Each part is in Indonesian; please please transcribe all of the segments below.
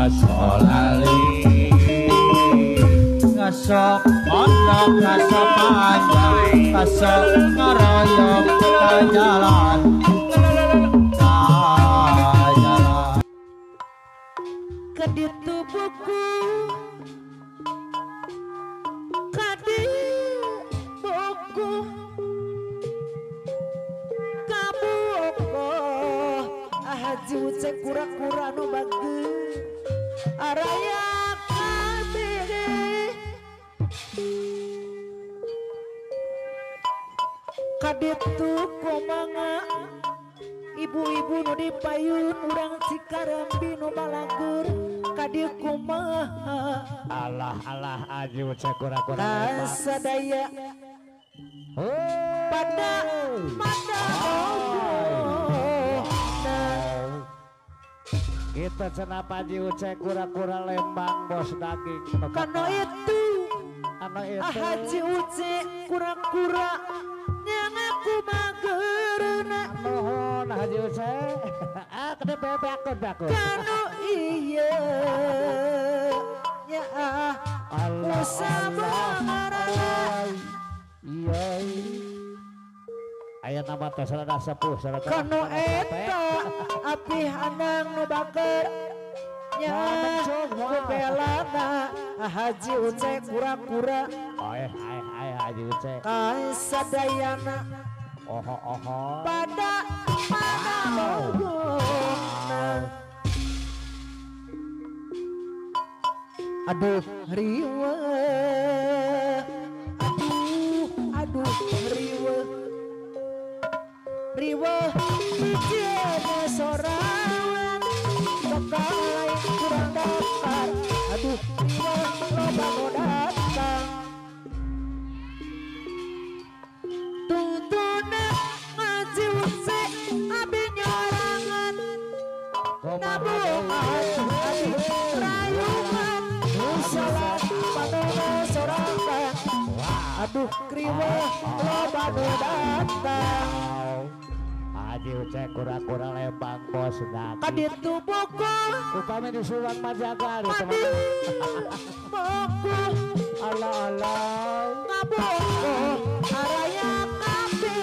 Asolali ngasok pondok ngasok panjang ngasok ngaroyok kajalan kadi tubuhku kadi buku kamu haji ucek kura-kura nu bagus araya kadiri kaditu komanga ibu-ibu nu dipayun urang Cikarambi nu balagur kadi kumaha alah aji ucek kura-kura sadaya pada kita cenah Paji Ucek kura-kura Lembang bos daging kano itu Haji Ucek kura-kura yang aku magerna mohon Haji Ucek kena bebek kano iya ya Allah iya aya nama teh sarada sepuh sarada kano eta api hanang nu baker nya kupelana Haji Ucek kura-kura Haji Ucek sadayana pada aduh riwa aduh riwa bijana sorangan bakal lain kurang dapat aduh riwa loba nu datang tuntuna Haji Ucek abi nyorangan nabuhan abi rayungan salat panono sorangan aduh kriwa loba nu datang Haji Ucek kura-kura Lembang bos daging kaditu buku upami di Subang Majagali buku Allah ngabuku araya kapi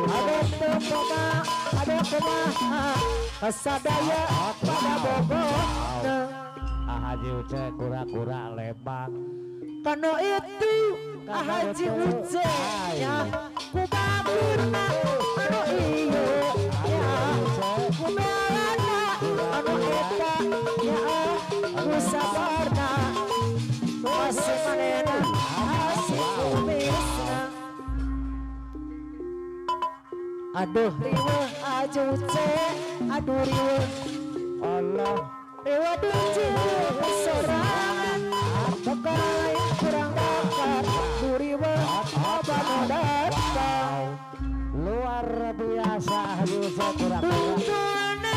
ada koma kesadaya pada bogor Haji Ucek kura-kura Lembang kano itu Haji Ucek ya kubagurna kano iyo ya kubelana kano eta ya kusabarna masih manena asik kubisna aduh riwa Haji Ucek aduh riwa Allah riwa duci sorangan bakal lain kurang dapat duriwa apa nu datang luar biasa Haji Ucek kura-kura tuntuna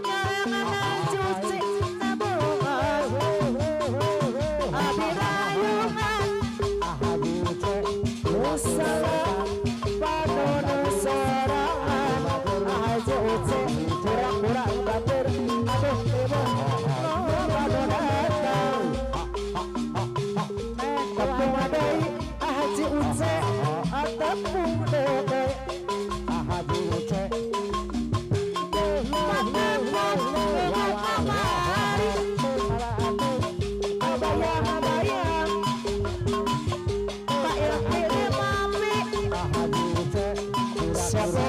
nyangan Haji Ucek nabungan abi rayungan Haji Ucek salam panono sorangan Haji Ucek kura-kura batur aduh ibu loba nu datang tepung adai Haji Ucek tepung dede Haji Ucek siapa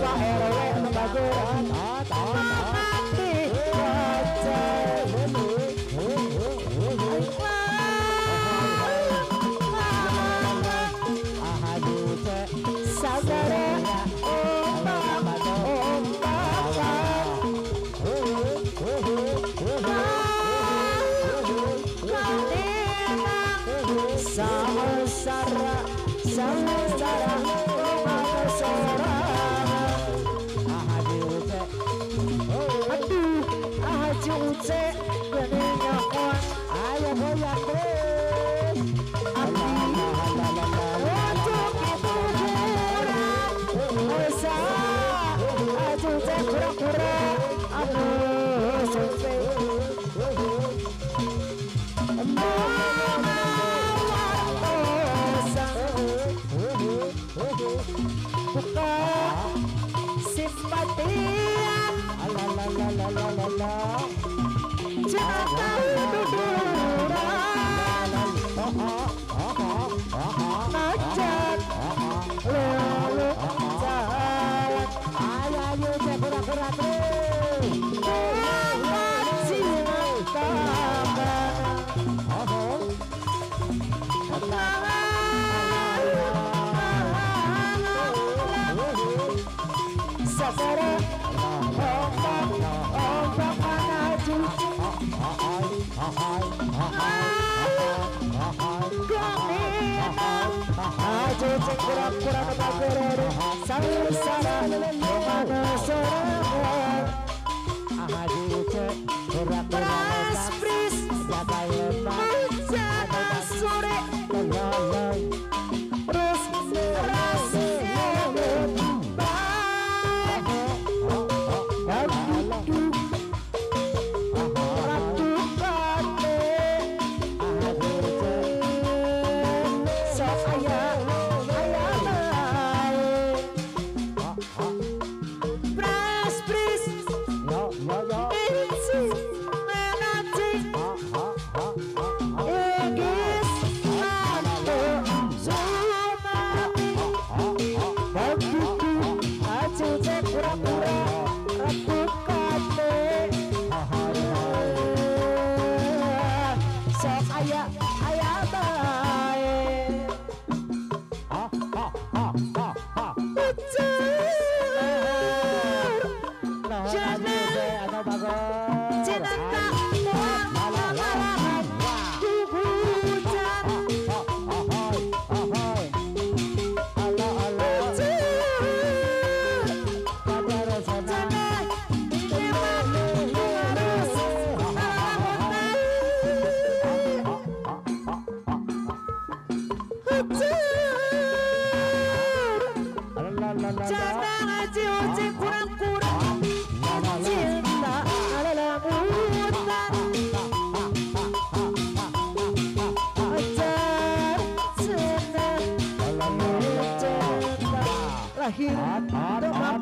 RW bagus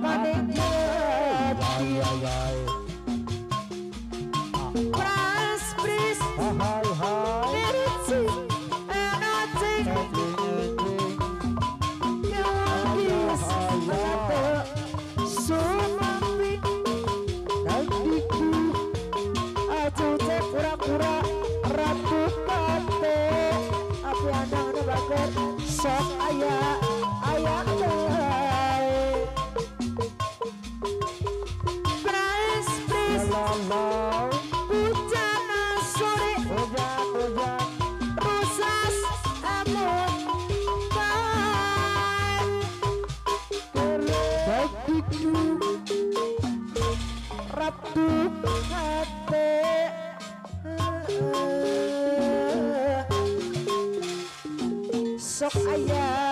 mati sok ayah